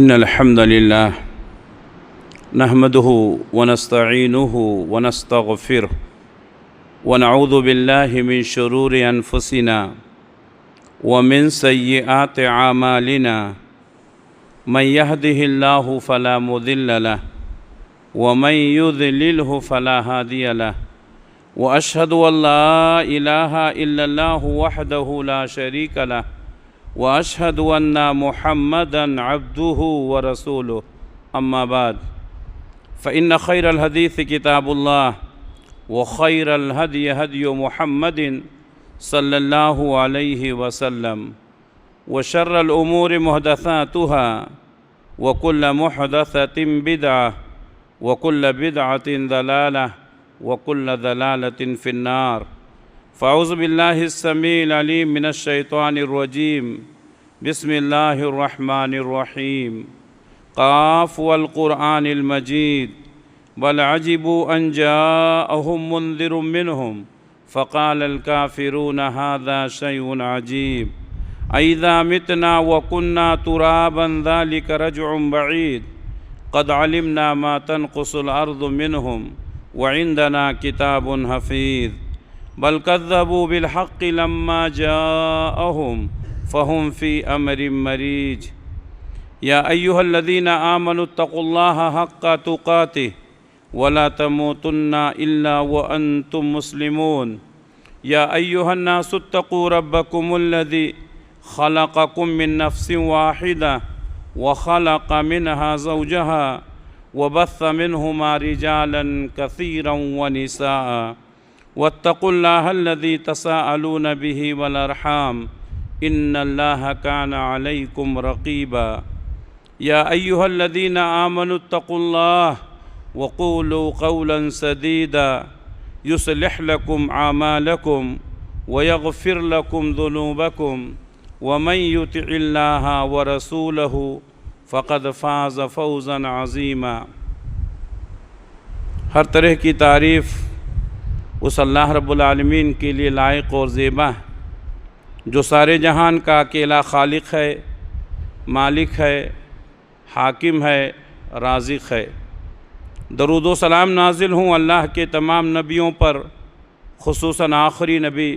إن الحمد لله نحمده ونستعينه ونستغفره ونعوذ بالله من شرور أنفسنا ومن سيئات أعمالنا من يهده الله فلا مضل له ومن يضلله فلا هادي له وأشهد أن لا إله إلا الله وحده لا شريك له وأشهد أن محمدًا عبده ورسوله أما بعد فإن خير الحديث كتاب الله وخير الهدي هدي محمد صلى الله عليه وسلم وشر الأمور محدثاتها وكل محدثة بدعة وكل بدعة ضلالة وكل ضلالة في النار فأعوذ بالله السميع العليم من الشيطان الرجيم بسم الله الرحمن الرحيم قاف والقرآن المجيد بل عجبوا أن جاءهم منذر منهم فقال الكافرون هذا شيء عجيب أئذا متنا وكنا ترابا ذلك رجع بعيد قد علمنا ما تنقص الأرض منهم وعندنا كتاب حفيظ بل كذبوا بالحق لما جاءهم فهم في أمر مريج يا أيها الذين آمنوا اتقوا الله حق تقاته ولا تموتن إلا وأنتم مسلمون يا أيها الناس اتقوا ربكم الذي خلقكم من نفس واحدة وخلق منها زوجها وبث منهما رجالا كثيرا ونساء واتقوا الله الذي تساءلون به والأرحام إن الله كان عليكم رقيبا يا أيها الذين آمنوا اتقوا الله وقولوا قولا سديدا يصلح لكم أعمالكم ويغفر لكم ذنوبكم ومن يطع الله ورسوله فقد فاز فوزا عظيما ہر طرح کی تعریف اس اللہ رب العالمین کے لیے لائق اور زیبا ہے جو سارے جہان کا اکیلا خالق ہے، مالک ہے، حاکم ہے، رازق ہے۔ درود و سلام نازل ہوں اللہ کے تمام نبیوں پر، خصوصاً آخری نبی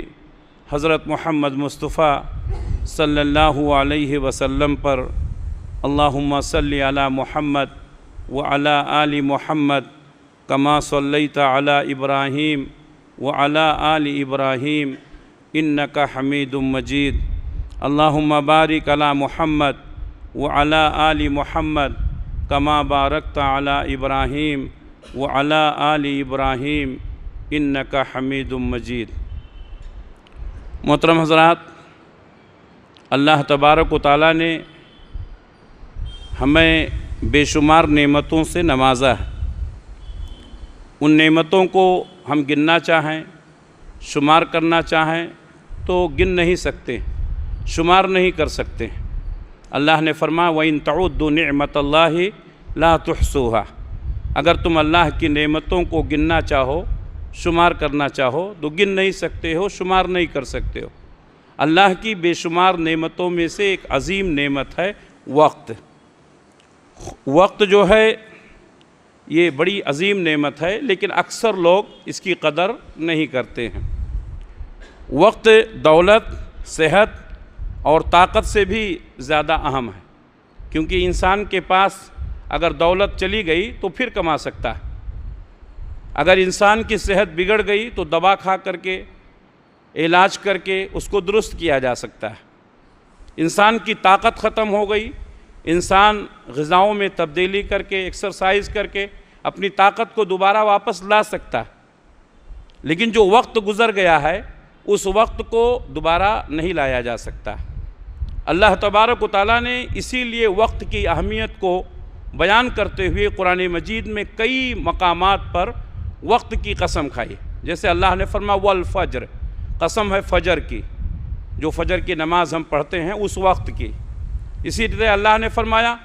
حضرت محمد مصطفیٰ صلی اللہ علیہ وسلم پر۔ اللہم صلی علی محمد وعلی آل محمد کما صلیت علی ابراہیم وعلی آل ابراہیم انک حمید مجید۔ اللہم بارک علی محمد وعلی آل محمد کما بارکت علی ابراہیم وعلی آل ابراہیم انک حمید مجید۔ محترم حضرات، اللہ تبارک و تعالیٰ نے ہمیں بے شمار نعمتوں سے نوازا ہے۔ ان نعمتوں کو ہم گننا چاہیں، شمار کرنا چاہیں تو گن نہیں سکتے، شمار نہیں کر سکتے۔ اللہ نے فرمایا وَإِن تَعُدُّوا نِعْمَةَ اللَّهِ لَا تُحْصُوهَا، اگر تم اللہ کی نعمتوں کو گننا چاہو، شمار کرنا چاہو تو گن نہیں سکتے ہو، شمار نہیں کر سکتے ہو۔ اللہ کی بے شمار نعمتوں میں سے ایک عظیم نعمت ہے وقت۔ وقت جو ہے یہ بڑی عظیم نعمت ہے، لیکن اکثر لوگ اس کی قدر نہیں کرتے ہیں۔ وقت دولت، صحت اور طاقت سے بھی زیادہ اہم ہے، کیونکہ انسان کے پاس اگر دولت چلی گئی تو پھر کما سکتا ہے۔ اگر انسان کی صحت بگڑ گئی تو دوا کھا کر کے، علاج کر کے اس کو درست کیا جا سکتا ہے۔ انسان کی طاقت ختم ہو گئی، انسان غذاؤں میں تبدیلی کر کے، ایکسرسائز کر کے اپنی طاقت کو دوبارہ واپس لا سکتا ہے، لیکن جو وقت گزر گیا ہے اس وقت کو دوبارہ نہیں لایا جا سکتا۔ اللہ تبارک و تعالیٰ نے اسی لیے وقت کی اہمیت کو بیان کرتے ہوئے قرآن مجید میں کئی مقامات پر وقت کی قسم کھائی، جیسے اللہ نے فرمایا والفجر، قسم ہے فجر کی، جو فجر کی نماز ہم پڑھتے ہیں اس وقت کی۔ اسی طرح اللہ نے فرمایا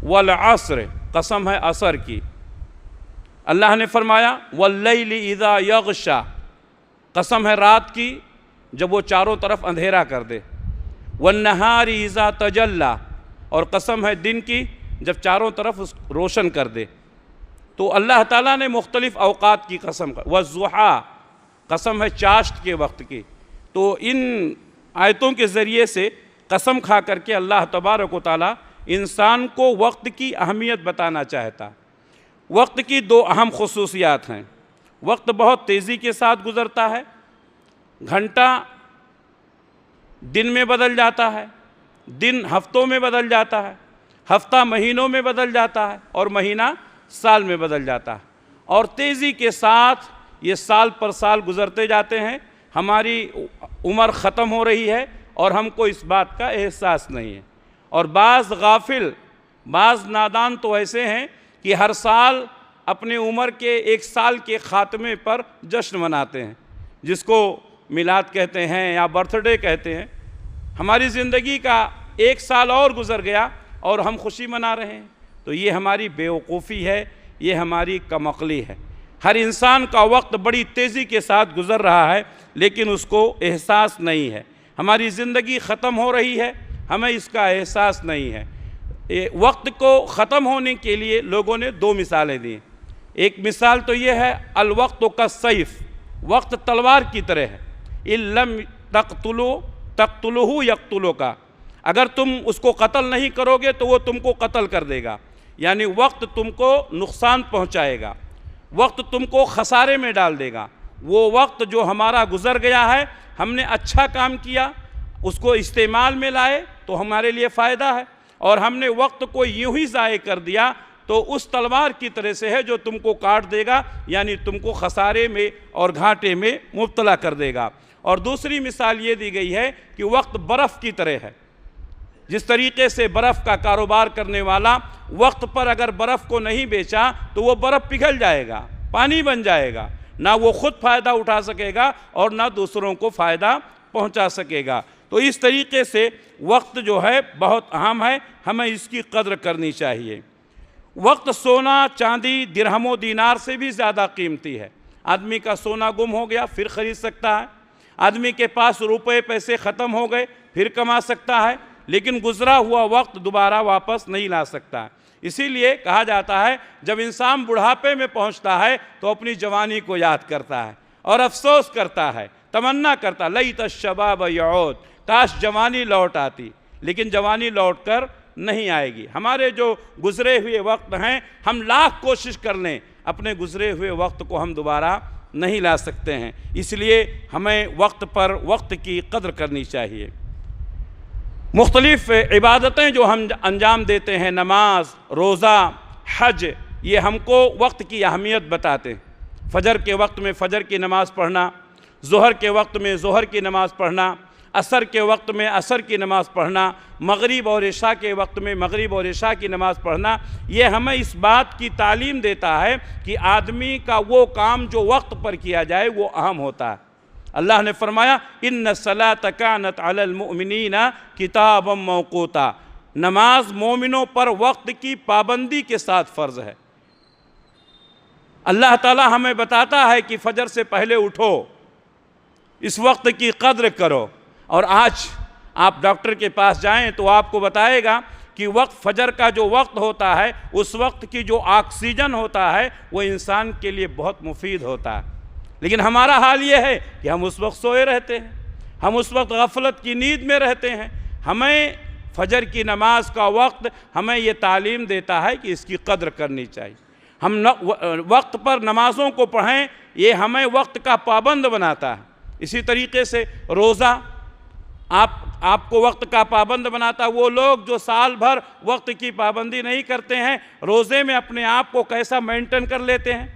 والعصر، قسم ہے عصر کی۔ اللہ نے فرمایا واللیل اذا یغشا، قسم ہے رات کی جب وہ چاروں طرف اندھیرا کر دے۔ والنہار اذا تجلی، اور قسم ہے دن کی جب چاروں طرف اس روشن کر دے۔ تو اللہ تعالیٰ نے مختلف اوقات کی قسم والضحیٰ، قسم ہے چاشت کے وقت کی۔ تو ان آیتوں کے ذریعے سے قسم کھا کر کے اللہ تبارک و تعالیٰ انسان کو وقت کی اہمیت بتانا چاہتا۔ وقت کی دو اہم خصوصیات ہیں۔ وقت بہت تیزی کے ساتھ گزرتا ہے، گھنٹہ دن میں بدل جاتا ہے، دن ہفتوں میں بدل جاتا ہے، ہفتہ مہینوں میں بدل جاتا ہے، اور مہینہ سال میں بدل جاتا ہے، اور تیزی کے ساتھ یہ سال پر سال گزرتے جاتے ہیں۔ ہماری عمر ختم ہو رہی ہے اور ہم کو اس بات کا احساس نہیں ہے۔ اور بعض غافل، بعض نادان تو ایسے ہیں کہ ہر سال اپنے عمر کے 1 سال کے خاتمے پر جشن مناتے ہیں، جس کو میلاد کہتے ہیں یا برتھ ڈے کہتے ہیں۔ ہماری زندگی کا 1 سال اور گزر گیا اور ہم خوشی منا رہے ہیں، تو یہ ہماری بیوقوفی ہے، یہ ہماری کم عقلی ہے۔ ہر انسان کا وقت بڑی تیزی کے ساتھ گزر رہا ہے، لیکن اس کو احساس نہیں ہے۔ ہماری زندگی ختم ہو رہی ہے، ہمیں اس کا احساس نہیں ہے۔ وقت کو ختم ہونے کے لیے لوگوں نے 2 مثالیں دی۔ ایک مثال تو یہ ہے الوقت کالسیف، وقت تلوار کی طرح ہے۔ ان لم تقتلوہ یقتلوک، اگر تم اس کو قتل نہیں کرو گے تو وہ تم کو قتل کر دے گا، یعنی وقت تم کو نقصان پہنچائے گا، وقت تم کو خسارے میں ڈال دے گا۔ وہ وقت جو ہمارا گزر گیا ہے، ہم نے اچھا کام کیا، اس کو استعمال میں لائے تو ہمارے لیے فائدہ ہے، اور ہم نے وقت کو یوں ہی ضائع کر دیا تو اس تلوار کی طرح سے ہے جو تم کو کاٹ دے گا، یعنی تم کو خسارے میں اور گھاٹے میں مبتلا کر دے گا۔ اور دوسری مثال یہ دی گئی ہے کہ وقت برف کی طرح ہے۔ جس طریقے سے برف کا کاروبار کرنے والا وقت پر اگر برف کو نہیں بیچا تو وہ برف پگھل جائے گا، پانی بن جائے گا، نہ وہ خود فائدہ اٹھا سکے گا اور نہ دوسروں کو فائدہ پہنچا سکے گا۔ تو اس طریقے سے وقت جو ہے بہت اہم ہے، ہمیں اس کی قدر کرنی چاہیے۔ وقت سونا، چاندی، درہم و دینار سے بھی زیادہ قیمتی ہے۔ آدمی کا سونا گم ہو گیا پھر خرید سکتا ہے، آدمی کے پاس روپے پیسے ختم ہو گئے پھر کما سکتا ہے، لیکن گزرا ہوا وقت دوبارہ واپس نہیں لا سکتا۔ اسی لیے کہا جاتا ہے جب انسان بڑھاپے میں پہنچتا ہے تو اپنی جوانی کو یاد کرتا ہے اور افسوس کرتا ہے، تمنا کرتا ہے لیت الشباب یعود، کاش جوانی لوٹ آتی، لیکن جوانی لوٹ کر نہیں آئے گی۔ ہمارے جو گزرے ہوئے وقت ہیں، ہم لاکھ کوشش کر لیں، اپنے گزرے ہوئے وقت کو ہم دوبارہ نہیں لا سکتے ہیں۔ اس لیے ہمیں وقت پر وقت کی قدر کرنی چاہیے۔ مختلف عبادتیں جو ہم انجام دیتے ہیں، نماز، روزہ، حج، یہ ہم کو وقت کی اہمیت بتاتے ہیں۔ فجر کے وقت میں فجر کی نماز پڑھنا، ظہر کے وقت میں ظہر کی نماز پڑھنا، عصر کے وقت میں عصر کی نماز پڑھنا، مغرب اور عشاء کے وقت میں مغرب اور عشاء کی نماز پڑھنا، یہ ہمیں اس بات کی تعلیم دیتا ہے کہ آدمی کا وہ کام جو وقت پر کیا جائے وہ اہم ہوتا ہے۔ اللہ نے فرمایا ان الصلاۃ کانت علی المؤمنین کتابا موقوتا، نماز مومنوں پر وقت کی پابندی کے ساتھ فرض ہے۔ اللہ تعالی ہمیں بتاتا ہے کہ فجر سے پہلے اٹھو، اس وقت کی قدر کرو۔ اور آج آپ ڈاکٹر کے پاس جائیں تو آپ کو بتائے گا کہ وقت فجر کا جو وقت ہوتا ہے، اس وقت کی جو آکسیجن ہوتا ہے وہ انسان کے لیے بہت مفید ہوتا ہے، لیکن ہمارا حال یہ ہے کہ ہم اس وقت سوئے رہتے ہیں، ہم اس وقت غفلت کی نیند میں رہتے ہیں۔ ہمیں فجر کی نماز کا وقت ہمیں یہ تعلیم دیتا ہے کہ اس کی قدر کرنی چاہیے۔ ہم وقت پر نمازوں کو پڑھیں، یہ ہمیں وقت کا پابند بناتا ہے۔ اسی طریقے سے روزہ آپ کو وقت کا پابند بناتا ہے۔ وہ لوگ جو سال بھر وقت کی پابندی نہیں کرتے ہیں، روزے میں اپنے آپ کو کیسا مینٹین کر لیتے ہیں،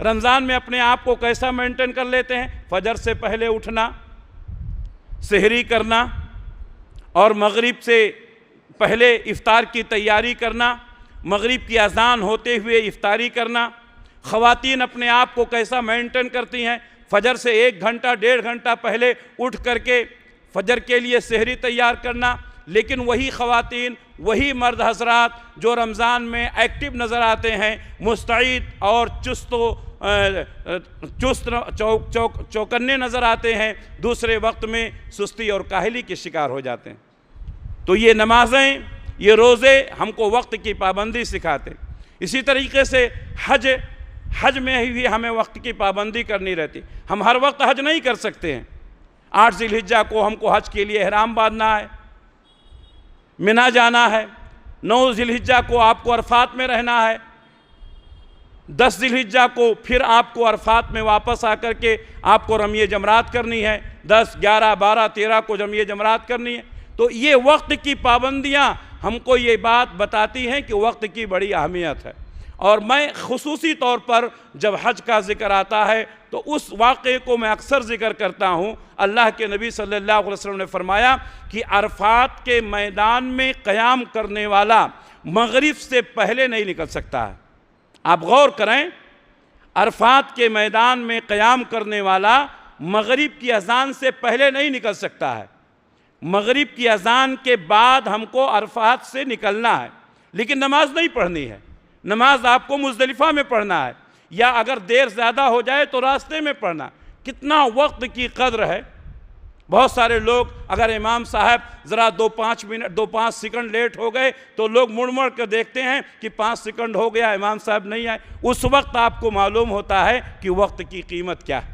رمضان میں اپنے آپ کو کیسا مینٹین کر لیتے ہیں۔ فجر سے پہلے اٹھنا، سحری کرنا، اور مغرب سے پہلے افطار کی تیاری کرنا، مغرب کی اذان ہوتے ہوئے افطاری کرنا۔ خواتین اپنے آپ کو کیسا مینٹین کرتی ہیں، فجر سے 1 گھنٹہ 1.5 گھنٹہ پہلے اٹھ کر کے فجر کے لیے سحری تیار کرنا۔ لیکن وہی خواتین، وہی مرد حضرات جو رمضان میں ایکٹیو نظر آتے ہیں، مستعد اور چست چوکنے نظر آتے ہیں، دوسرے وقت میں سستی اور کاہلی کے شکار ہو جاتے ہیں۔ تو یہ نمازیں یہ روزے ہم کو وقت کی پابندی سکھاتے ہیں۔ اسی طریقے سے حج میں بھی ہمیں وقت کی پابندی کرنی رہتی۔ ہم ہر وقت حج نہیں کر سکتے ہیں۔ 8 ذی الحجہ کو ہم کو حج کے لیے احرام باندھنا ہے، منا جانا ہے۔ 9 ذی الحجہ کو آپ کو عرفات میں رہنا ہے۔ 10 ذی الحجہ کو پھر آپ کو عرفات میں واپس آ کر کے آپ کو رمی جمرات کرنی ہے۔ 10، 11، 12، 13 کو رمی جمرات کرنی ہے۔ تو یہ وقت کی پابندیاں ہم کو یہ بات بتاتی ہیں کہ وقت کی بڑی اہمیت ہے۔ اور میں خصوصی طور پر جب حج کا ذکر آتا ہے تو اس واقعے کو میں اکثر ذکر کرتا ہوں۔ اللہ کے نبی صلی اللہ علیہ وسلم نے فرمایا کہ عرفات کے میدان میں قیام کرنے والا مغرب سے پہلے نہیں نکل سکتا ہے۔ آپ غور کریں، عرفات کے میدان میں قیام کرنے والا مغرب کی اذان سے پہلے نہیں نکل سکتا ہے۔ مغرب کی اذان کے بعد ہم کو عرفات سے نکلنا ہے، لیکن نماز نہیں پڑھنی ہے۔ نماز آپ کو مزدلفہ میں پڑھنا ہے، یا اگر دیر زیادہ ہو جائے تو راستے میں پڑھنا۔ کتنا وقت کی قدر ہے۔ بہت سارے لوگ اگر امام صاحب ذرا 2-5 سیکنڈ لیٹ ہو گئے تو لوگ مڑ کر دیکھتے ہیں کہ 5 سیکنڈ ہو گیا، امام صاحب نہیں آئے۔ اس وقت آپ کو معلوم ہوتا ہے کہ وقت کی قیمت کیا ہے۔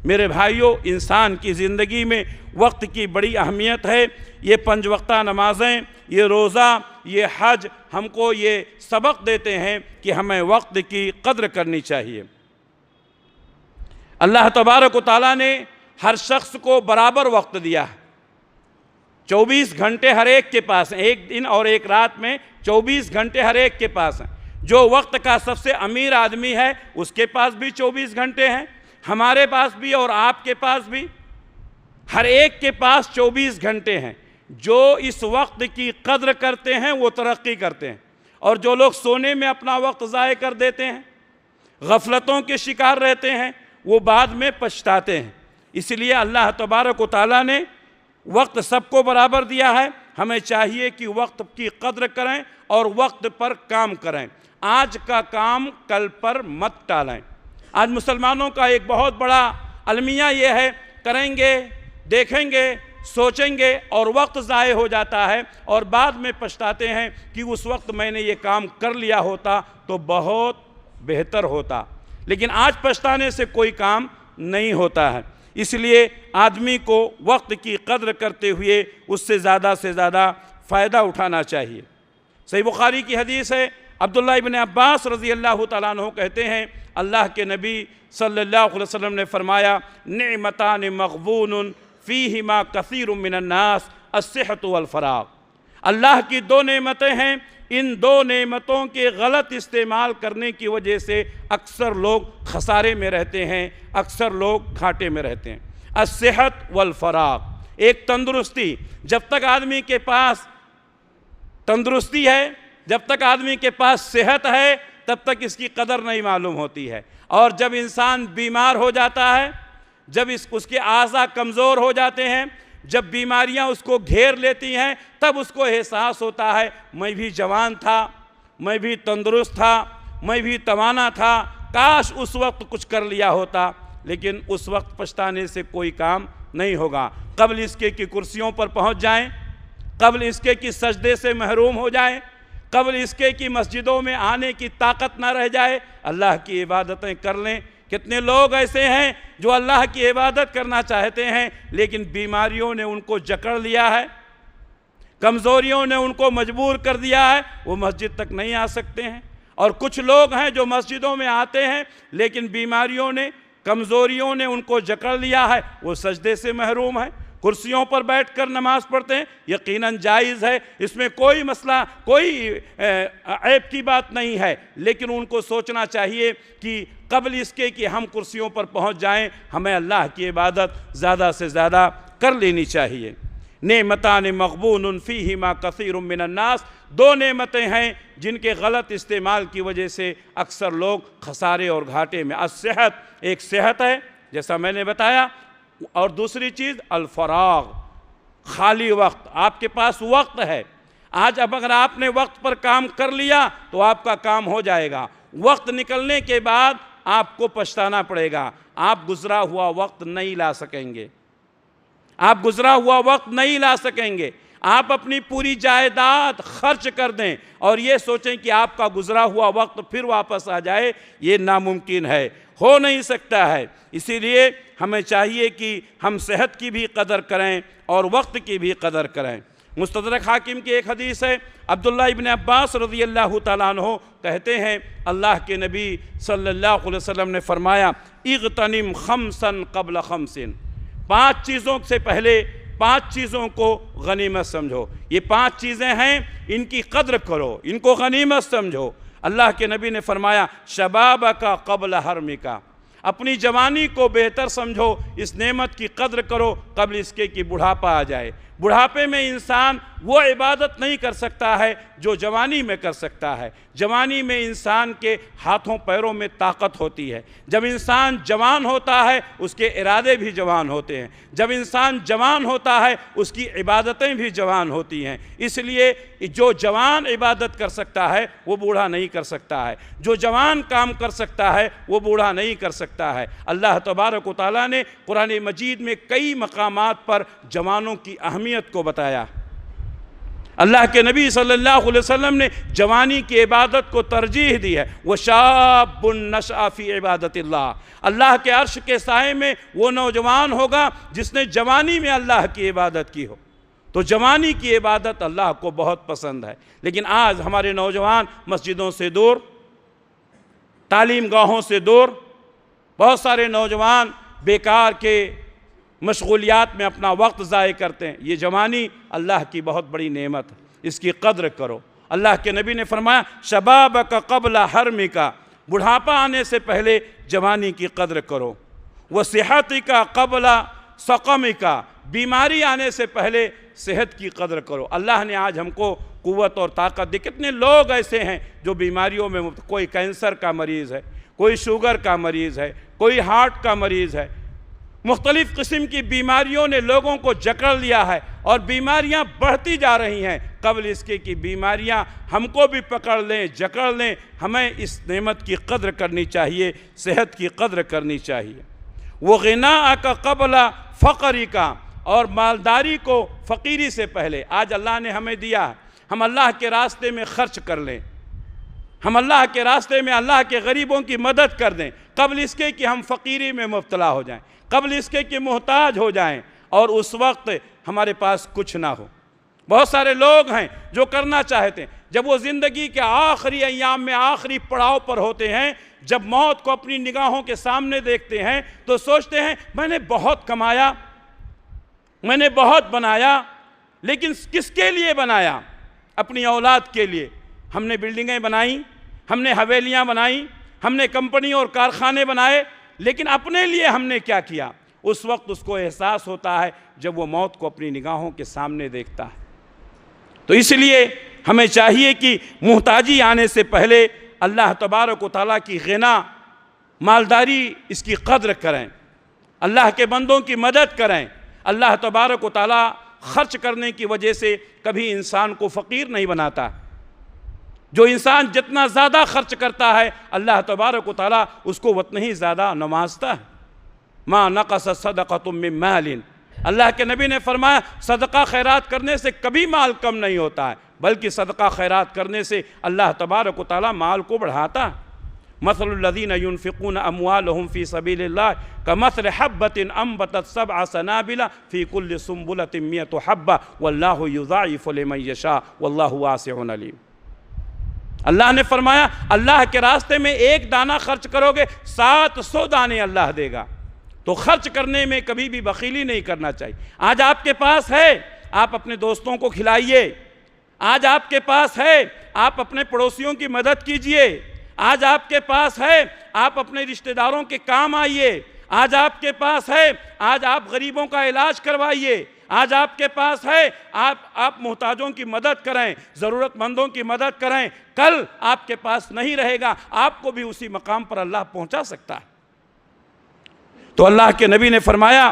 میرے بھائیوں، انسان کی زندگی میں وقت کی بڑی اہمیت ہے۔ یہ 5 وقتہ نمازیں، یہ روزہ، یہ حج ہم کو یہ سبق دیتے ہیں کہ ہمیں وقت کی قدر کرنی چاہیے۔ اللہ تبارک و تعالیٰ نے ہر شخص کو برابر وقت دیا ہے۔ 24 گھنٹے ہر ایک کے پاس ہیں، ایک دن اور ایک رات میں 24 گھنٹے ہر ایک کے پاس ہیں۔ جو وقت کا سب سے امیر آدمی ہے اس کے پاس بھی 24 گھنٹے ہیں، ہمارے پاس بھی اور آپ کے پاس بھی، ہر ایک کے پاس 24 گھنٹے ہیں۔ جو اس وقت کی قدر کرتے ہیں وہ ترقی کرتے ہیں، اور جو لوگ سونے میں اپنا وقت ضائع کر دیتے ہیں، غفلتوں کے شکار رہتے ہیں، وہ بعد میں پچھتاتے ہیں۔ اس لیے اللہ تبارک و تعالیٰ نے وقت سب کو برابر دیا ہے۔ ہمیں چاہیے کہ وقت کی قدر کریں اور وقت پر کام کریں۔ آج کا کام کل پر مت ٹالیں۔ آج مسلمانوں کا ایک بہت بڑا المیہ یہ ہے، کریں گے، دیکھیں گے، سوچیں گے اور وقت ضائع ہو جاتا ہے، اور بعد میں پچھتاتے ہیں کہ اس وقت میں نے یہ کام کر لیا ہوتا تو بہت بہتر ہوتا۔ لیکن آج پچھتانے سے کوئی کام نہیں ہوتا ہے۔ اس لیے آدمی کو وقت کی قدر کرتے ہوئے اس سے زیادہ فائدہ اٹھانا چاہیے۔ صحیح بخاری کی حدیث ہے، عبداللہ ابن عباس رضی اللہ تعالیٰ عنہ کہتے ہیں، اللہ کے نبی صلی اللہ علیہ وسلم نے فرمایا، نعمتان مغبون فیہما کثیر من الناس الصحت والفراغ۔ اللہ کی 2 نعمتیں ہیں، ان 2 نعمتوں کے غلط استعمال کرنے کی وجہ سے اکثر لوگ خسارے میں رہتے ہیں، اکثر لوگ گھاٹے میں رہتے ہیں۔ الصحت والفراغ، ایک تندرستی۔ جب تک آدمی کے پاس تندرستی ہے، جب تک آدمی کے پاس صحت ہے، تب تک اس کی قدر نہیں معلوم ہوتی ہے۔ اور جب انسان بیمار ہو جاتا ہے، جب اس کے اعضاء کمزور ہو جاتے ہیں، جب بیماریاں اس کو گھیر لیتی ہیں، تب اس کو احساس ہوتا ہے میں بھی جوان تھا، میں بھی تندرست تھا، میں بھی توانا تھا، کاش اس وقت کچھ کر لیا ہوتا۔ لیکن اس وقت پچھتانے سے کوئی کام نہیں ہوگا۔ قبل اس کے کہ کرسیوں پر پہنچ جائیں، قبل اس کے کہ سجدے سے محروم ہو جائیں، قبل اس کے کہ مسجدوں میں آنے کی طاقت نہ رہ جائے، اللہ کی عبادتیں کر لیں۔ کتنے لوگ ایسے ہیں جو اللہ کی عبادت کرنا چاہتے ہیں، لیکن بیماریوں نے ان کو جکڑ لیا ہے، کمزوریوں نے ان کو مجبور کر دیا ہے، وہ مسجد تک نہیں آ سکتے ہیں۔ اور کچھ لوگ ہیں جو مسجدوں میں آتے ہیں، لیکن بیماریوں نے، کمزوریوں نے ان کو جکڑ لیا ہے، وہ سجدے سے محروم ہیں۔ کرسیوں پر بیٹھ کر نماز پڑھتے ہیں، یقیناً جائز ہے، اس میں کوئی مسئلہ، کوئی عیب کی بات نہیں ہے، لیکن ان کو سوچنا چاہیے کہ قبل اس کے کہ ہم کرسیوں پر پہنچ جائیں، ہمیں اللہ کی عبادت زیادہ سے زیادہ کر لینی چاہیے۔ نعمتان مغبون فیہما کثیر من الناس، 2 نعمتیں ہیں جن کے غلط استعمال کی وجہ سے اکثر لوگ خسارے اور گھاٹے میں۔ الصحت، ایک صحت ہے جیسا میں نے بتایا، اور دوسری چیز الفراغ، خالی وقت۔ آپ کے پاس وقت ہے، آج اب اگر آپ نے وقت پر کام کر لیا تو آپ کا کام ہو جائے گا۔ وقت نکلنے کے بعد آپ کو پچھتانا پڑے گا۔ آپ گزرا ہوا وقت نہیں لا سکیں گے، آپ گزرا ہوا وقت نہیں لا سکیں گے۔ آپ اپنی پوری جائیداد خرچ کر دیں اور یہ سوچیں کہ آپ کا گزرا ہوا وقت پھر واپس آ جائے، یہ ناممکن ہے، ہو نہیں سکتا ہے۔ اسی لیے ہمیں چاہیے کہ ہم صحت کی بھی قدر کریں اور وقت کی بھی قدر کریں۔ مستدرک حاکم کی ایک حدیث ہے، عبداللہ ابن عباس رضی اللہ تعالیٰ عنہ کہتے ہیں اللہ کے نبی صلی اللہ علیہ وسلم نے فرمایا اغتنم خمسا قبل خمس، 5 چیزوں سے پہلے 5 چیزوں کو غنیمت سمجھو۔ یہ 5 چیزیں ہیں، ان کی قدر کرو، ان کو غنیمت سمجھو۔ اللہ کے نبی نے فرمایا شبابک قبل حرمک، اپنی جوانی کو بہتر سمجھو، اس نعمت کی قدر کرو قبل اس کے کہ بڑھاپا آ جائے۔ بڑھاپے میں انسان وہ عبادت نہیں کر سکتا ہے جو جوانی میں کر سکتا ہے۔ جوانی میں انسان کے ہاتھوں پیروں میں طاقت ہوتی ہے۔ جب انسان جوان ہوتا ہے اس کے ارادے بھی جوان ہوتے ہیں۔ جب انسان جوان ہوتا ہے اس کی عبادتیں بھی جوان ہوتی ہیں۔ اس لیے جو جوان عبادت کر سکتا ہے وہ بوڑھا نہیں کر سکتا ہے، جو جوان کام کر سکتا ہے وہ بوڑھا نہیں کر سکتا ہے۔ اللہ تبارک و تعالیٰ نے قرآن مجید میں کئی مقامات پر جوانوں کی اہمیت کو بتایا۔ اللہ کے نبی صلی اللہ علیہ وسلم نے جوانی کی عبادت کو ترجیح دی ہے۔ وَشَابٌ نَشَأَ فِي عِبَادَةِ اللَّهِ، اللہ کے عرش کے سائے میں وہ نوجوان ہوگا جس نے جوانی میں اللہ کی عبادت کی ہو۔ تو جوانی کی عبادت اللہ کو بہت پسند ہے، لیکن آج ہمارے نوجوان مسجدوں سے دور، تعلیم گاہوں سے دور، بہت سارے نوجوان بیکار کے مشغولیات میں اپنا وقت ضائع کرتے ہیں۔ یہ جوانی اللہ کی بہت بڑی نعمت ہے، اس کی قدر کرو۔ اللہ کے نبی نے فرمایا شبابک قبل حرمک، بڑھاپا آنے سے پہلے جوانی کی قدر کرو۔ وصحتک قبل سقمک، بیماری آنے سے پہلے صحت کی قدر کرو۔ اللہ نے آج ہم کو قوت اور طاقت دی، کتنے لوگ ایسے ہیں جو بیماریوں میں کوئی کینسر کا مریض ہے، کوئی شوگر کا مریض ہے، کوئی ہارٹ کا مریض ہے۔ مختلف قسم کی بیماریوں نے لوگوں کو جکڑ لیا ہے اور بیماریاں بڑھتی جا رہی ہیں۔ قبل اس کے کہ بیماریاں ہم کو بھی پکڑ لیں، جکڑ لیں، ہمیں اس نعمت کی قدر کرنی چاہیے، صحت کی قدر کرنی چاہیے۔ وَغِنَاءَكَ قَبْلَ فَقْرِكَ، اور مالداری کو فقیری سے پہلے۔ آج اللہ نے ہمیں دیا ہے، ہم اللہ کے راستے میں خرچ کر لیں، ہم اللہ کے راستے میں اللہ کے غریبوں کی مدد کر دیں قبل اس کے کہ ہم فقیری میں مبتلا ہو جائیں، قبل اس کے کہ محتاج ہو جائیں اور اس وقت ہمارے پاس کچھ نہ ہو۔ بہت سارے لوگ ہیں جو کرنا چاہتے ہیں، جب وہ زندگی کے آخری ایام میں آخری پڑاؤ پر ہوتے ہیں، جب موت کو اپنی نگاہوں کے سامنے دیکھتے ہیں تو سوچتے ہیں میں نے بہت کمایا، میں نے بہت بنایا، لیکن کس کے لیے بنایا؟ اپنی اولاد کے لیے۔ ہم نے بلڈنگیں بنائیں، ہم نے حویلیاں بنائیں، ہم نے کمپنی اور کارخانے بنائے، لیکن اپنے لیے ہم نے کیا کیا؟ اس وقت اس کو احساس ہوتا ہے جب وہ موت کو اپنی نگاہوں کے سامنے دیکھتا ہے۔ تو اس لیے ہمیں چاہیے کہ محتاجی آنے سے پہلے اللہ تبارک و تعالیٰ کی غنا، مالداری، اس کی قدر کریں، اللہ کے بندوں کی مدد کریں۔ اللہ تبارک و تعالیٰ خرچ کرنے کی وجہ سے کبھی انسان کو فقیر نہیں بناتا۔ جو انسان جتنا زیادہ خرچ کرتا ہے اللہ تبارک و تعالیٰ اس کو اتنا ہی زیادہ نوازتا ہے۔ ما نقص صدقۃ من مال، اللہ کے نبی نے فرمایا صدقہ خیرات کرنے سے کبھی مال کم نہیں ہوتا ہے، بلکہ صدقہ خیرات کرنے سے اللہ تبارک و تعالیٰ مال کو بڑھاتا ہے۔ مثل الذین ينفقون اموالهم فی سبیل اللہ کمثل حبۃ انبتت 7 سنابل فی کل سنبلۃ 100 حبۃ واللہ یضاعف لمن یشاء واللہ واسع علیم۔ اللہ نے فرمایا اللہ کے راستے میں ایک دانہ خرچ کرو گے 700 دانے اللہ دے گا۔ تو خرچ کرنے میں کبھی بھی بخیلی نہیں کرنا چاہیے۔ آج آپ کے پاس ہے، آپ اپنے دوستوں کو کھلائیے۔ آج آپ کے پاس ہے، آپ اپنے پڑوسیوں کی مدد کیجئے۔ آج آپ کے پاس ہے، آپ اپنے رشتہ داروں کے کام آئیے۔ آج آپ کے پاس ہے، آج آپ غریبوں کا علاج کروائیے۔ آج آپ کے پاس ہے، آپ محتاجوں کی مدد کریں، ضرورت مندوں کی مدد کریں۔ کل آپ کے پاس نہیں رہے گا، آپ کو بھی اسی مقام پر اللہ پہنچا سکتا ہے۔ تو اللہ کے نبی نے فرمایا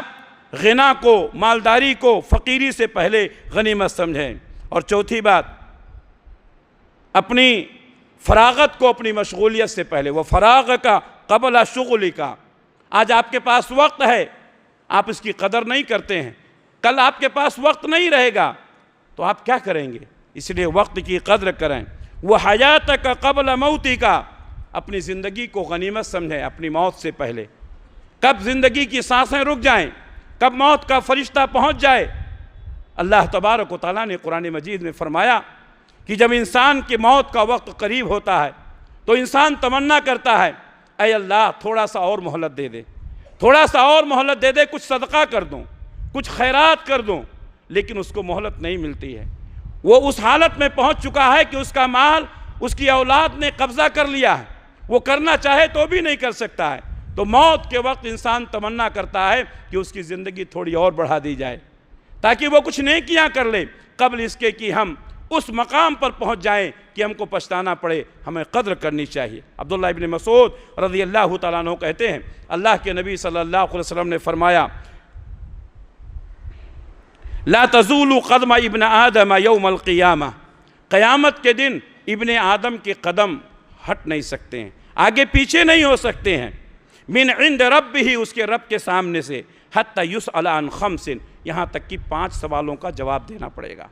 غنا کو، مالداری کو فقیری سے پہلے غنیمت سمجھیں۔ اور چوتھی بات، اپنی فراغت کو اپنی مشغولیت سے پہلے، وہ فراغ کا قبل شغل کا۔ آج آپ کے پاس وقت ہے، آپ اس کی قدر نہیں کرتے ہیں، کل آپ کے پاس وقت نہیں رہے گا، تو آپ کیا کریں گے؟ اس لیے وقت کی قدر کریں۔ وہ حیاتک قبل موتک، اپنی زندگی کو غنیمت سمجھیں اپنی موت سے پہلے۔ کب زندگی کی سانسیں رک جائیں، کب موت کا فرشتہ پہنچ جائے۔ اللہ تبارک و تعالیٰ نے قرآن مجید میں فرمایا کہ جب انسان کی موت کا وقت قریب ہوتا ہے تو انسان تمنا کرتا ہے اے اللہ تھوڑا سا اور مہلت دے دے، تھوڑا سا اور مہلت دے دے، کچھ صدقہ کر دوں، کچھ خیرات کر دوں، لیکن اس کو مہلت نہیں ملتی ہے۔ وہ اس حالت میں پہنچ چکا ہے کہ اس کا مال اس کی اولاد نے قبضہ کر لیا ہے، وہ کرنا چاہے تو بھی نہیں کر سکتا ہے۔ تو موت کے وقت انسان تمنا کرتا ہے کہ اس کی زندگی تھوڑی اور بڑھا دی جائے تاکہ وہ کچھ نیکیاں کر لے قبل اس کے کہ ہم اس مقام پر پہنچ جائیں کہ ہم کو پچھتانا پڑے۔ ہمیں قدر کرنی چاہیے۔ عبداللہ ابن مسعود رضی اللہ تعالیٰ عنہ کہتے ہیں اللہ کے نبی صلی اللہ علیہ وسلم نے فرمایا لا تزول قدم ابن آدم یوم القیامہ، قیامت کے دن ابن آدم کے قدم ہٹ نہیں سکتے ہیں، آگے پیچھے نہیں ہو سکتے ہیں، من عند ربہ، اس کے رب کے سامنے سے، حتی یسأل عن خمس، یہاں تک کہ 5 سوالوں کا جواب دینا پڑے گا۔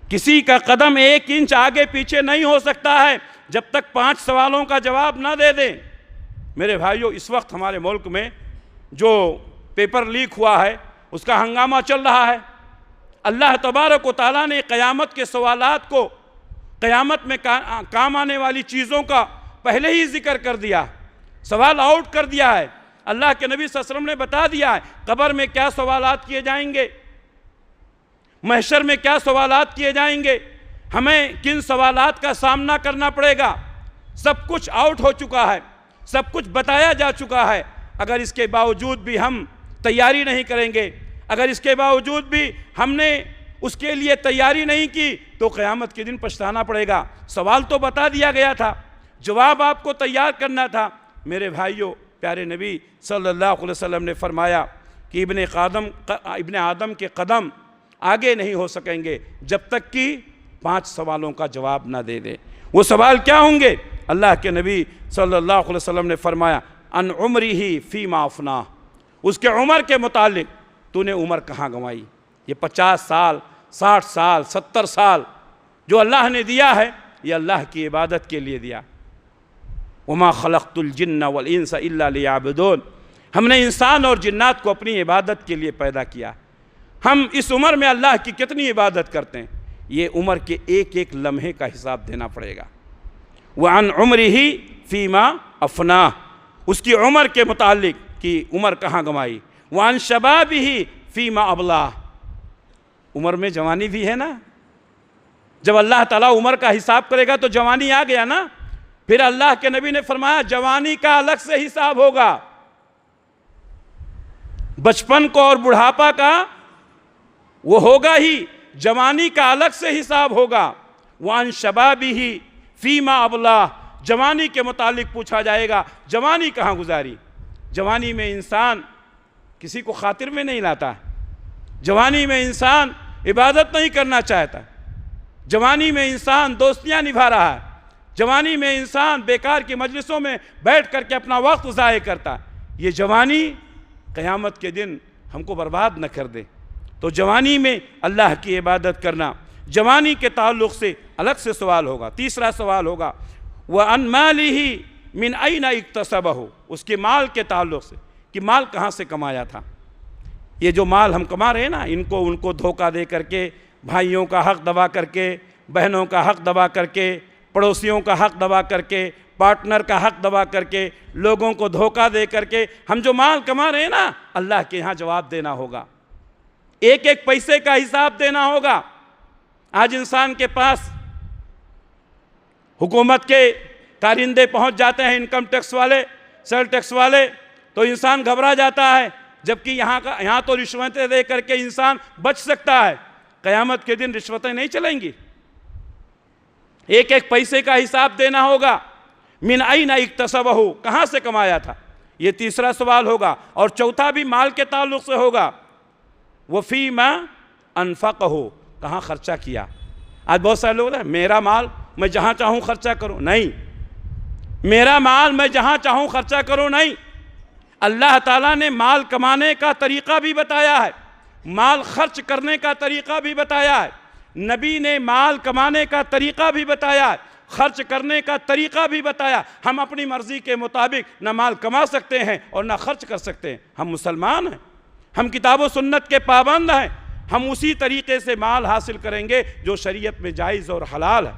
کسی کا قدم 1 انچ آگے پیچھے نہیں ہو سکتا ہے جب تک 5 سوالوں کا جواب نہ دے دیں۔ میرے بھائیو، اس وقت ہمارے ملک میں جو پیپر لیک ہوا ہے اس کا ہنگامہ چل رہا ہے۔ اللہ تبارک و تعالیٰ نے قیامت کے سوالات کو، قیامت میں کام آنے والی چیزوں کا پہلے ہی ذکر کر دیا، سوال آؤٹ کر دیا ہے۔ اللہ کے نبی صلی اللہ علیہ وسلم نے بتا دیا ہے قبر میں کیا سوالات کیے جائیں گے، محشر میں کیا سوالات کیے جائیں گے، ہمیں کن سوالات کا سامنا کرنا پڑے گا۔ سب کچھ آؤٹ ہو چکا ہے، سب کچھ بتایا جا چکا ہے۔ اگر اس کے باوجود بھی ہم تیاری نہیں کریں گے، اگر اس کے باوجود بھی ہم نے اس کے لیے تیاری نہیں کی تو قیامت کے دن پچھتانا پڑے گا۔ سوال تو بتا دیا گیا تھا، جواب آپ کو تیار کرنا تھا۔ میرے بھائیوں، پیارے نبی صلی اللہ علیہ وسلم نے فرمایا کہ ابن آدم کے قدم آگے نہیں ہو سکیں گے جب تک کہ 5 سوالوں کا جواب نہ دے دے۔ وہ سوال کیا ہوں گے؟ اللہ کے نبی صلی اللہ علیہ وسلم نے فرمایا ان عمرہ فیما افناہ، اس کے عمر کے متعلق تو نے عمر کہاں گنوائی؟ یہ 50 سال، 60 سال، 70 سال جو اللہ نے دیا ہے یہ اللہ کی عبادت کے لیے دیا۔ وما خلقت الجن والانس الا لیعبدون، ہم نے انسان اور جنات کو اپنی عبادت کے لیے پیدا کیا۔ ہم اس عمر میں اللہ کی کتنی عبادت کرتے ہیں، یہ عمر کے ایک ایک لمحے کا حساب دینا پڑے گا۔ وعن عمرہ فیما افناہ، اس کی عمر کے متعلق کہ عمر کہاں گنوائی۔ وعن شبابہ فیما ابلاہ، عمر میں جوانی بھی ہے نا، جب اللہ تعالیٰ عمر کا حساب کرے گا تو جوانی آ گیا نا۔ پھر اللہ کے نبی نے فرمایا جوانی کا الگ سے حساب ہوگا، بچپن کو اور بڑھاپا کا وہ ہوگا ہی، جوانی کا الگ سے حساب ہوگا۔ وعن شبابہ فیما ابلاہ، جوانی کے متعلق پوچھا جائے گا جوانی کہاں گزاری۔ جوانی میں انسان کسی کو خاطر میں نہیں لاتا، جوانی میں انسان عبادت نہیں کرنا چاہتا، جوانی میں انسان دوستیاں نبھا رہا ہے، جوانی میں انسان بیکار کی مجلسوں میں بیٹھ کر کے اپنا وقت ضائع کرتا ہے۔ یہ جوانی قیامت کے دن ہم کو برباد نہ کر دے۔ تو جوانی میں اللہ کی عبادت کرنا، جوانی کے تعلق سے الگ سے سوال ہوگا۔ تیسرا سوال ہوگا وَعَنْ مَالِهِ مِنْ أَيْنَ اكْتَسَبَهُ، اس کے مال کے تعلق سے کہ مال کہاں سے کمایا تھا۔ یہ جو مال ہم کما رہے ہیں نا، ان کو دھوکہ دے کر کے، بھائیوں کا حق دبا کر کے، بہنوں کا حق دبا کر کے، پڑوسیوں کا حق دبا کر کے، پارٹنر کا حق دبا کر کے، لوگوں کو دھوکہ دے کر کے ہم جو مال کما رہے ہیں نا، اللہ کے ہاں جواب دینا ہوگا، ایک ایک پیسے کا حساب دینا ہوگا۔ آج انسان کے پاس حکومت کے کارندے پہنچ جاتے ہیں، انکم ٹیکس والے، سیل ٹیکس والے، تو انسان گھبرا جاتا ہے، جبکہ یہاں تو رشوتیں دے کر کے انسان بچ سکتا ہے۔ قیامت کے دن رشوتیں نہیں چلیں گی، ایک ایک پیسے کا حساب دینا ہوگا۔ من أين اكتسبه، کہاں سے کمایا تھا، یہ تیسرا سوال ہوگا۔ اور چوتھا بھی مال کے تعلق سے ہوگا، وفیما انفقه، کہاں خرچہ کیا۔ آج بہت سارے لوگ ہیں میرا مال میں جہاں چاہوں خرچہ کروں، نہیں، میرا مال میں جہاں چاہوں خرچہ کروں نہیں۔ اللہ تعالیٰ نے مال کمانے کا طریقہ بھی بتایا ہے، مال خرچ کرنے کا طریقہ بھی بتایا ہے۔ نبی نے مال کمانے کا طریقہ بھی بتایا، خرچ کرنے کا طریقہ بھی بتایا۔ ہم اپنی مرضی کے مطابق نہ مال کما سکتے ہیں اور نہ خرچ کر سکتے ہیں۔ ہم مسلمان ہیں، ہم کتاب و سنت کے پابند ہیں، ہم اسی طریقے سے مال حاصل کریں گے جو شریعت میں جائز اور حلال ہے،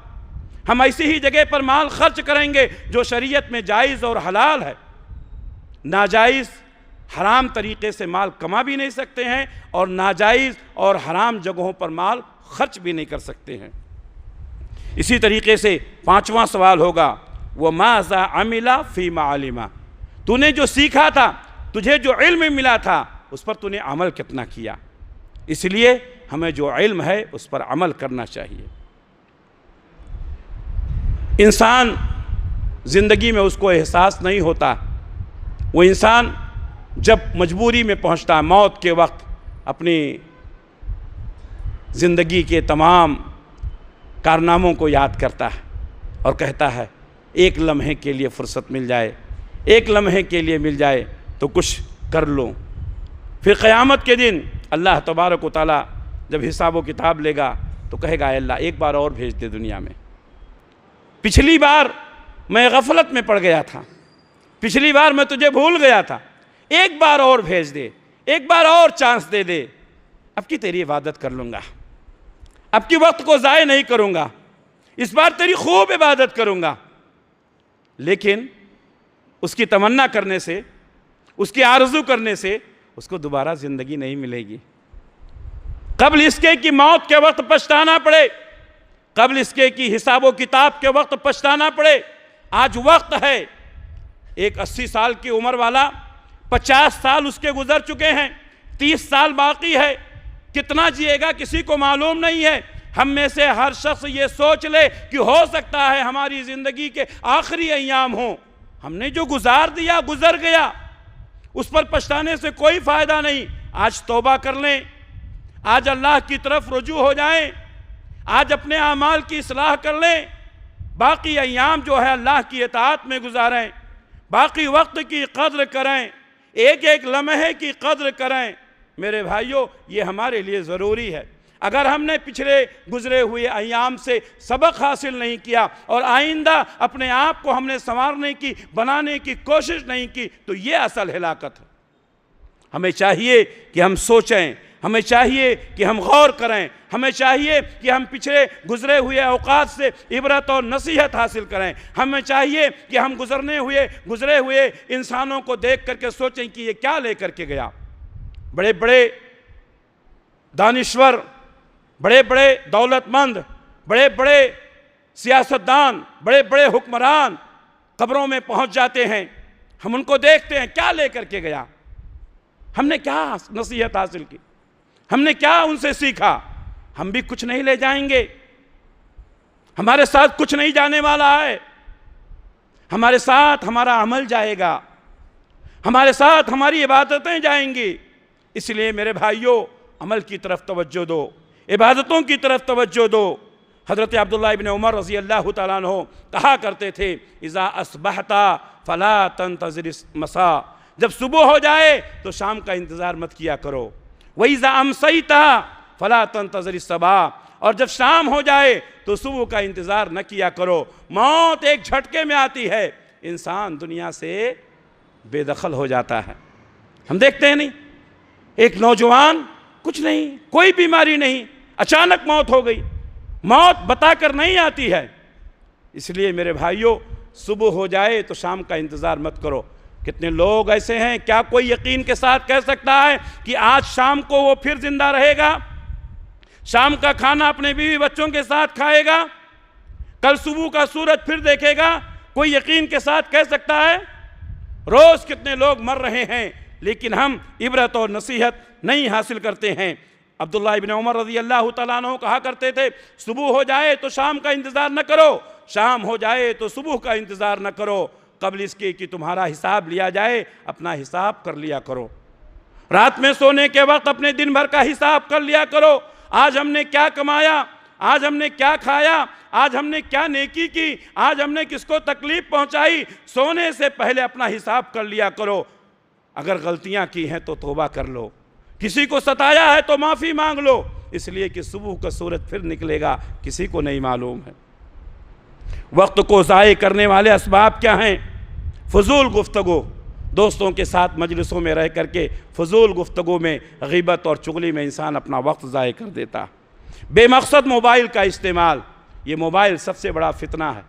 ہم ایسی ہی جگہ پر مال خرچ کریں گے جو شریعت میں جائز اور حلال ہے۔ ناجائز حرام طریقے سے مال کما بھی نہیں سکتے ہیں اور ناجائز اور حرام جگہوں پر مال خرچ بھی نہیں کر سکتے ہیں۔ اسی طریقے سے 5واں سوال ہوگا وَمَاذَا عَمِلَ فِي مَا عَلِمَ، تو نے جو سیکھا تھا، تجھے جو علم ملا تھا، اس پر تو نے عمل کتنا کیا؟ اس لیے ہمیں جو علم ہے اس پر عمل کرنا چاہیے۔ انسان زندگی میں اس کو احساس نہیں ہوتا، وہ انسان جب مجبوری میں پہنچتا ہے موت کے وقت، اپنی زندگی کے تمام کارناموں کو یاد کرتا ہے اور کہتا ہے ایک لمحے کے لیے فرصت مل جائے، ایک لمحے کے لیے مل جائے تو کچھ کر لوں۔ پھر قیامت کے دن اللہ تبارک و تعالیٰ جب حساب و کتاب لے گا تو کہے گا اے اللہ ایک بار اور بھیج دے دنیا میں، پچھلی بار میں غفلت میں پڑ گیا تھا، پچھلی بار میں تجھے بھول گیا تھا، ایک بار اور بھیج دے، ایک بار اور چانس دے دے، اب کی تیری عبادت کر لوں گا، اب کی وقت کو ضائع نہیں کروں گا، اس بار تیری خوب عبادت کروں گا۔ لیکن اس کی تمنا کرنے سے، اس کی آرزو کرنے سے اس کو دوبارہ زندگی نہیں ملے گی۔ قبل اس کے کہ موت کے وقت پچھتانا پڑے، قبل اس کے کہ حساب و کتاب کے وقت پچھتانا پڑے۔ آج وقت ہے، ایک 80 سال کی عمر والا 50 سال اس کے گزر چکے ہیں، 30 سال باقی ہے، کتنا جیے گا کسی کو معلوم نہیں ہے۔ ہم میں سے ہر شخص یہ سوچ لے کہ ہو سکتا ہے ہماری زندگی کے آخری ایام ہوں، ہم نے جو گزار دیا گزر گیا، اس پر پچھتانے سے کوئی فائدہ نہیں۔ آج توبہ کر لیں، آج اللہ کی طرف رجوع ہو جائیں، آج اپنے اعمال کی اصلاح کر لیں، باقی ایام جو ہے اللہ کی اطاعت میں گزاریں، باقی وقت کی قدر کریں، ایک ایک لمحے کی قدر کریں۔ میرے بھائیوں، یہ ہمارے لیے ضروری ہے۔ اگر ہم نے پچھلے گزرے ہوئے ایام سے سبق حاصل نہیں کیا اور آئندہ اپنے آپ کو ہم نے سنوارنے کی، بنانے کی کوشش نہیں کی تو یہ اصل ہلاکت ہے۔ ہمیں چاہیے کہ ہم سوچیں، ہمیں چاہیے کہ ہم غور کریں، ہمیں چاہیے کہ ہم پچھلے گزرے ہوئے اوقات سے عبرت اور نصیحت حاصل کریں، ہمیں چاہیے کہ ہم گزرے ہوئے انسانوں کو دیکھ کر کے سوچیں کہ یہ کیا لے کر کے گیا۔ بڑے بڑے دانشور، بڑے بڑے دولت مند، بڑے بڑے سیاستدان، بڑے بڑے حکمران قبروں میں پہنچ جاتے ہیں، ہم ان کو دیکھتے ہیں کیا لے کر کے گیا، ہم نے کیا نصیحت حاصل کی، ہم نے کیا ان سے سیکھا۔ ہم بھی کچھ نہیں لے جائیں گے، ہمارے ساتھ کچھ نہیں جانے والا ہے، ہمارے ساتھ ہمارا عمل جائے گا، ہمارے ساتھ ہماری عبادتیں جائیں گی۔ اس لیے میرے بھائیوں، عمل کی طرف توجہ دو، عبادتوں کی طرف توجہ دو۔ حضرت عبداللہ ابن عمر رضی اللہ تعالیٰ عنہ کہا کرتے تھے اذا اصبحت فلا تنتظر المساء، جب صبح ہو جائے تو شام کا انتظار مت کیا کرو، وَإِذَا أَمْسَيْتَ فَلَا تَنْتَظِرِ الصَّبَاحَ، اور جب شام ہو جائے تو صبح کا انتظار نہ کیا کرو۔ موت ایک جھٹکے میں آتی ہے، انسان دنیا سے بے دخل ہو جاتا ہے۔ ہم دیکھتے ہیں نہیں، ایک نوجوان کچھ نہیں، کوئی بیماری نہیں، اچانک موت ہو گئی۔ موت بتا کر نہیں آتی ہے، اس لیے میرے بھائیوں صبح ہو جائے تو شام کا انتظار مت کرو۔ کتنے لوگ ایسے ہیں، کیا کوئی یقین کے ساتھ کہہ سکتا ہے کہ آج شام کو وہ پھر زندہ رہے گا، شام کا کھانا اپنے بیوی بچوں کے ساتھ کھائے گا، کل صبح کا سورج پھر دیکھے گا؟ کوئی یقین کے ساتھ کہہ سکتا ہے؟ روز کتنے لوگ مر رہے ہیں لیکن ہم عبرت اور نصیحت نہیں حاصل کرتے ہیں۔ عبداللہ ابن عمر رضی اللہ تعالیٰ عنہ کہا کرتے تھے صبح ہو جائے تو شام کا انتظار نہ کرو، شام ہو جائے تو صبح کا انتظار نہ کرو، قبل اس کے کہ تمہارا حساب لیا جائے اپنا حساب کر لیا کرو۔ رات میں سونے کے وقت اپنے دن بھر کا حساب کر لیا کرو، آج ہم نے کیا کمایا، آج ہم نے کیا کھایا، آج ہم نے کیا نیکی کی، آج ہم نے کس کو تکلیف پہنچائی۔ سونے سے پہلے اپنا حساب کر لیا کرو۔ اگر غلطیاں کی ہیں تو توبہ کر لو، کسی کو ستایا ہے تو معافی مانگ لو، اس لیے کہ صبح کا سورج پھر نکلے گا کسی کو نہیں معلوم ہے۔ وقت کو ضائع کرنے والے اسباب کیا ہیں؟ فضول گفتگو، دوستوں کے ساتھ مجلسوں میں رہ کر کے فضول گفتگو میں، غیبت اور چغلی میں انسان اپنا وقت ضائع کر دیتا۔ بے مقصد موبائل کا استعمال، یہ موبائل سب سے بڑا فتنہ ہے۔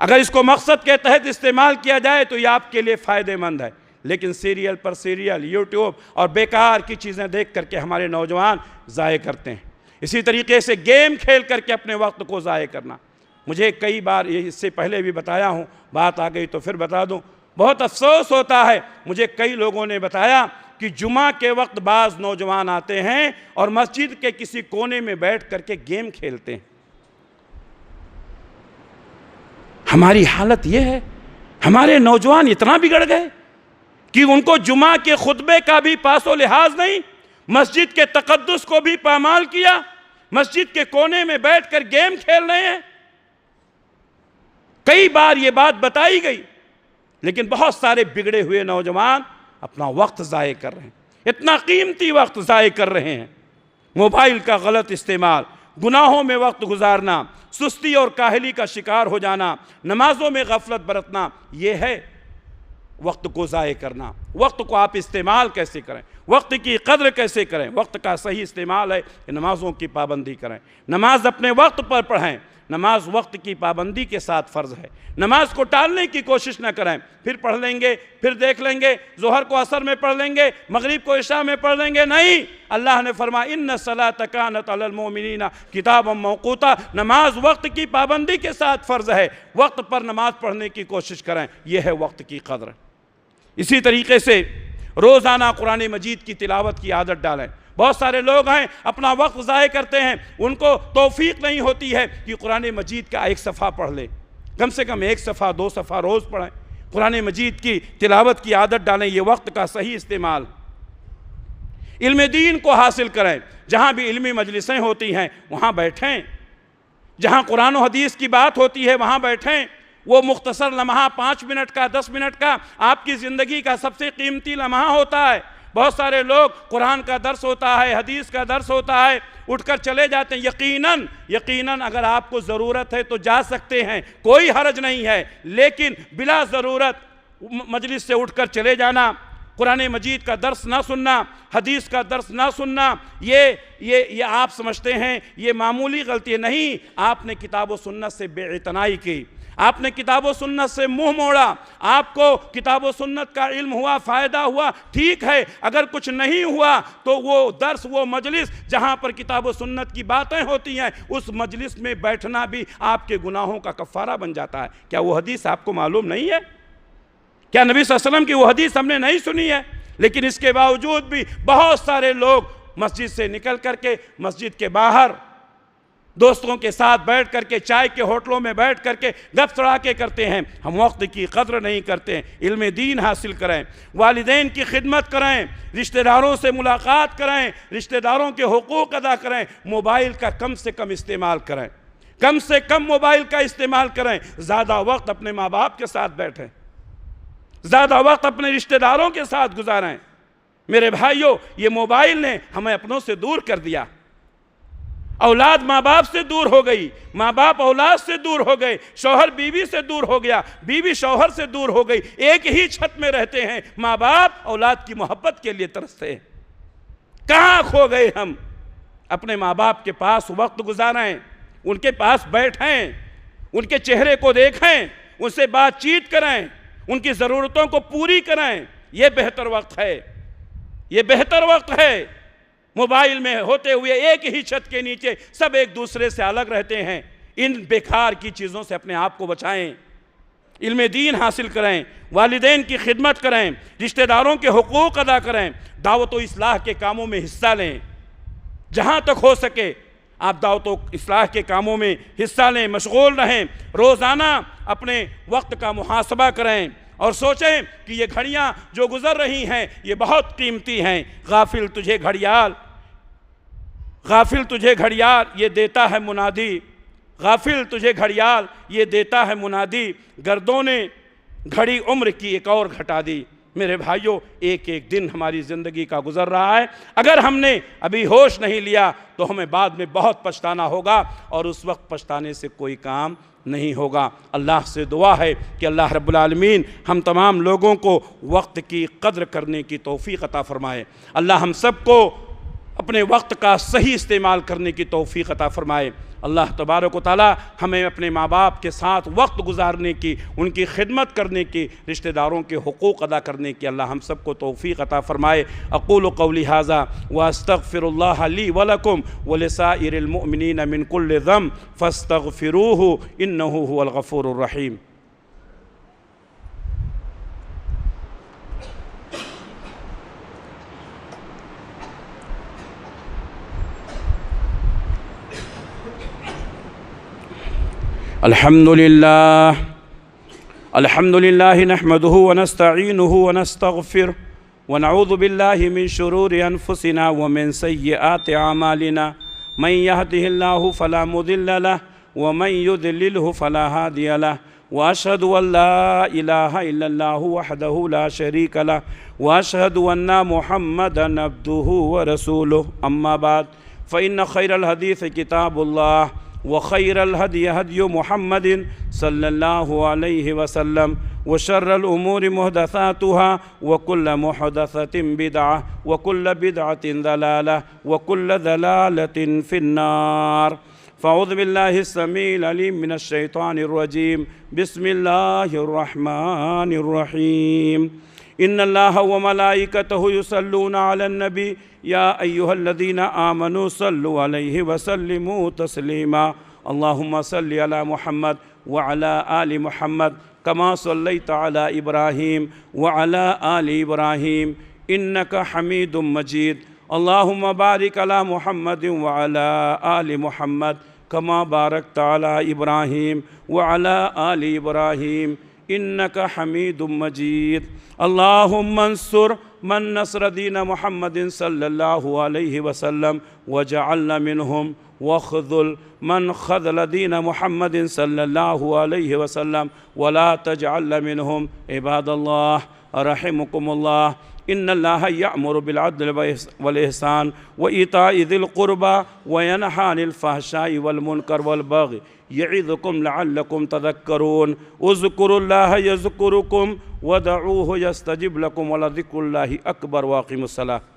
اگر اس کو مقصد کے تحت استعمال کیا جائے تو یہ آپ کے لیے فائدہ مند ہے، لیکن سیریل پر سیریل، یوٹیوب اور بیکار کی چیزیں دیکھ کر کے ہمارے نوجوان ضائع کرتے ہیں۔ اسی طریقے سے گیم کھیل کر کے اپنے وقت کو ضائع کرنا، مجھے کئی بار اس سے پہلے بھی بتایا ہوں، بات آ گئی تو پھر بتا دوں، بہت افسوس ہوتا ہے، مجھے کئی لوگوں نے بتایا کہ جمعہ کے وقت بعض نوجوان آتے ہیں اور مسجد کے کسی کونے میں بیٹھ کر کے گیم کھیلتے ہیں۔ ہماری حالت یہ ہے، ہمارے نوجوان اتنا بگڑ گئے کہ ان کو جمعہ کے خطبے کا بھی پاس و لحاظ نہیں، مسجد کے تقدس کو بھی پامال کیا، مسجد کے کونے میں بیٹھ کر گیم کھیل رہے ہیں۔ کئی بار یہ بات بتائی گئی، لیکن بہت سارے بگڑے ہوئے نوجوان اپنا وقت ضائع کر رہے ہیں، اتنا قیمتی وقت ضائع کر رہے ہیں۔ موبائل کا غلط استعمال، گناہوں میں وقت گزارنا، سستی اور کاہلی کا شکار ہو جانا، نمازوں میں غفلت برتنا، یہ ہے وقت کو ضائع کرنا۔ وقت کو آپ استعمال کیسے کریں، وقت کی قدر کیسے کریں؟ وقت کا صحیح استعمال ہے کہ نمازوں کی پابندی کریں، نماز اپنے وقت پر پڑھیں، نماز وقت کی پابندی کے ساتھ فرض ہے، نماز کو ٹالنے کی کوشش نہ کریں، پھر پڑھ لیں گے، پھر دیکھ لیں گے، ظہر کو عصر میں پڑھ لیں گے، مغرب کو عشاء میں پڑھ لیں گے، نہیں۔ اللہ نے فرمایا ان الصلاۃ کانت علی المؤمنین کتابا موقوتا، نماز وقت کی پابندی کے ساتھ فرض ہے، وقت پر نماز پڑھنے کی کوشش کریں، یہ ہے وقت کی قدر۔ اسی طریقے سے روزانہ قرآن مجید کی تلاوت کی عادت ڈالیں۔ بہت سارے لوگ ہیں اپنا وقت ضائع کرتے ہیں، ان کو توفیق نہیں ہوتی ہے کہ قرآن مجید کا ایک صفحہ پڑھ لیں، کم سے کم ایک صفحہ 2 صفحہ روز پڑھیں، قرآن مجید کی تلاوت کی عادت ڈالیں، یہ وقت کا صحیح استعمال۔ علم دین کو حاصل کریں، جہاں بھی علمی مجلسیں ہوتی ہیں وہاں بیٹھیں، جہاں قرآن و حدیث کی بات ہوتی ہے وہاں بیٹھیں۔ وہ مختصر لمحہ 5 منٹ کا 10 منٹ کا آپ کی زندگی کا سب سے قیمتی لمحہ ہوتا ہے۔ بہت سارے لوگ قرآن کا درس ہوتا ہے، حدیث کا درس ہوتا ہے، اٹھ کر چلے جاتے ہیں۔ یقیناً اگر آپ کو ضرورت ہے تو جا سکتے ہیں، کوئی حرج نہیں ہے، لیکن بلا ضرورت مجلس سے اٹھ کر چلے جانا، قرآن مجید کا درس نہ سننا، حدیث کا درس نہ سننا، یہ آپ سمجھتے ہیں یہ معمولی غلطی ہے۔ نہیں، آپ نے کتاب و سنت سے بے اعتنائی کی، آپ نے کتاب و سنت سے منہ موڑا، آپ کو کتاب و سنت کا علم ہوا، فائدہ ہوا، ٹھیک ہے۔ اگر کچھ نہیں ہوا تو وہ درس، وہ مجلس جہاں پر کتاب و سنت کی باتیں ہوتی ہیں، اس مجلس میں بیٹھنا بھی آپ کے گناہوں کا کفارہ بن جاتا ہے۔ کیا وہ حدیث آپ کو معلوم نہیں ہے؟ کیا نبی صلی اللہ علیہ وسلم کی وہ حدیث ہم نے نہیں سنی ہے؟ لیکن اس کے باوجود بھی بہت سارے لوگ مسجد سے نکل کر کے مسجد کے باہر دوستوں کے ساتھ بیٹھ کر کے، چائے کے ہوٹلوں میں بیٹھ کر کے گپ سڑاکے کرتے ہیں۔ ہم وقت کی قدر نہیں کرتے ہیں۔ علم دین حاصل کریں، والدین کی خدمت کریں، رشتہ داروں سے ملاقات کریں، رشتہ داروں کے حقوق ادا کریں، موبائل کا کم سے کم استعمال کریں، کم سے کم موبائل کا استعمال کریں، زیادہ وقت اپنے ماں باپ کے ساتھ بیٹھیں، زیادہ وقت اپنے رشتہ داروں کے ساتھ گزاریں۔ میرے بھائیوں، یہ موبائل نے ہمیں اپنوں سے دور کر دیا، اولاد ماں باپ سے دور ہو گئی، ماں باپ اولاد سے دور ہو گئے، شوہر بیوی سے دور ہو گیا، بیوی شوہر سے دور ہو گئی، ایک ہی چھت میں رہتے ہیں، ماں باپ اولاد کی محبت کے لیے ترستے ہیں۔ کہاں کھو گئے ہم؟ اپنے ماں باپ کے پاس وقت گزاریں، ان کے پاس بیٹھیں، ان کے چہرے کو دیکھیں، ان سے بات چیت کریں، ان کی ضرورتوں کو پوری کریں۔ یہ بہتر وقت ہے، یہ بہتر وقت ہے۔ موبائل میں ہوتے ہوئے ایک ہی چھت کے نیچے سب ایک دوسرے سے الگ رہتے ہیں۔ ان بیکار کی چیزوں سے اپنے آپ کو بچائیں، علم دین حاصل کریں، والدین کی خدمت کریں، رشتہ داروں کے حقوق ادا کریں، دعوت و اصلاح کے کاموں میں حصہ لیں۔ جہاں تک ہو سکے آپ دعوت و اصلاح کے کاموں میں حصہ لیں، مشغول رہیں، روزانہ اپنے وقت کا محاسبہ کریں اور سوچیں کہ یہ گھڑیاں جو گزر رہی ہیں یہ بہت قیمتی ہیں۔ غافل تجھے گھڑیال یہ دیتا ہے منادی، غافل تجھے گھڑیال یہ دیتا ہے منادی، گردوں نے گھڑی عمر کی ایک اور گھٹا دی۔ میرے بھائیوں، ایک ایک دن ہماری زندگی کا گزر رہا ہے، اگر ہم نے ابھی ہوش نہیں لیا تو ہمیں بعد میں بہت پچھتانا ہوگا، اور اس وقت پچھتانے سے کوئی کام نہیں ہوگا۔ اللہ سے دعا ہے کہ اللہ رب العالمین ہم تمام لوگوں کو وقت کی قدر کرنے کی توفیق عطا فرمائے۔ اللہ ہم سب کو اپنے وقت کا صحیح استعمال کرنے کی توفیق عطا فرمائے۔ اللہ تبارک و تعالی ہمیں اپنے ماں باپ کے ساتھ وقت گزارنے کی، ان کی خدمت کرنے کی، رشتہ داروں کے حقوق ادا کرنے کی اللہ ہم سب کو توفیق عطا فرمائے۔ اقول قولی ھذا واستغفر اللہ لی ولکم ولسائر المؤمنین من کل ذنب فاستغفروہ انہ ھو الغفور الرحیم۔ الحمد لله نحمده ونستعينه ونستغفره ونعوذ بالله من شرور أنفسنا ومن سيئات أعمالنا، من يهده الله فلا مضل له ومن يضلله فلا هادي له، وأشهد أن لا إله إلا الله وحده لا شريك له، وأشهد أن محمدا عبده ورسوله، أما بعد فإن خير الحديث كتاب الله، وخير الهدي هدي محمد صلى الله عليه وسلم، وشر الأمور محدثاتها، وكل محدثة بدعة، وكل بدعة ضلالة، وكل ضلالة في النار۔ فأعوذ بالله السميع العليم من الشيطان الرجيم، بسم الله الرحمن الرحيم۔ إن الله وملائكته يصلون على النبي يا أيها الذين آمنوا صلوا عليه وسلموا تسليما۔ اللهم صل على محمد وعلى آل محمد كما صليت على إبراهيم وعلى آل إبراهيم إنك حميد مجيد۔ اللهم بارك على محمد وعلى آل محمد كما باركت على إبراهيم وعلى آل إبراهيم إنك حميد مجيد۔ اللهم انصر من نصر دين محمد صلى الله عليه وسلم وجعلنا منهم، واخذل من خذل دين محمد صلى الله عليه وسلم ولا تجعل منهم۔ عباد الله رحمكم الله، إن الله يأمر بالعدل والإحسان وإيتاء ذي القربى وينهى عن الفحشاء والمنكر والبغي يعظكم لعلكم تذكرون۔ اذكروا الله يذكركم ودعوه يستجب لكم ولذكر الله أكبر، واقيموا الصلاة۔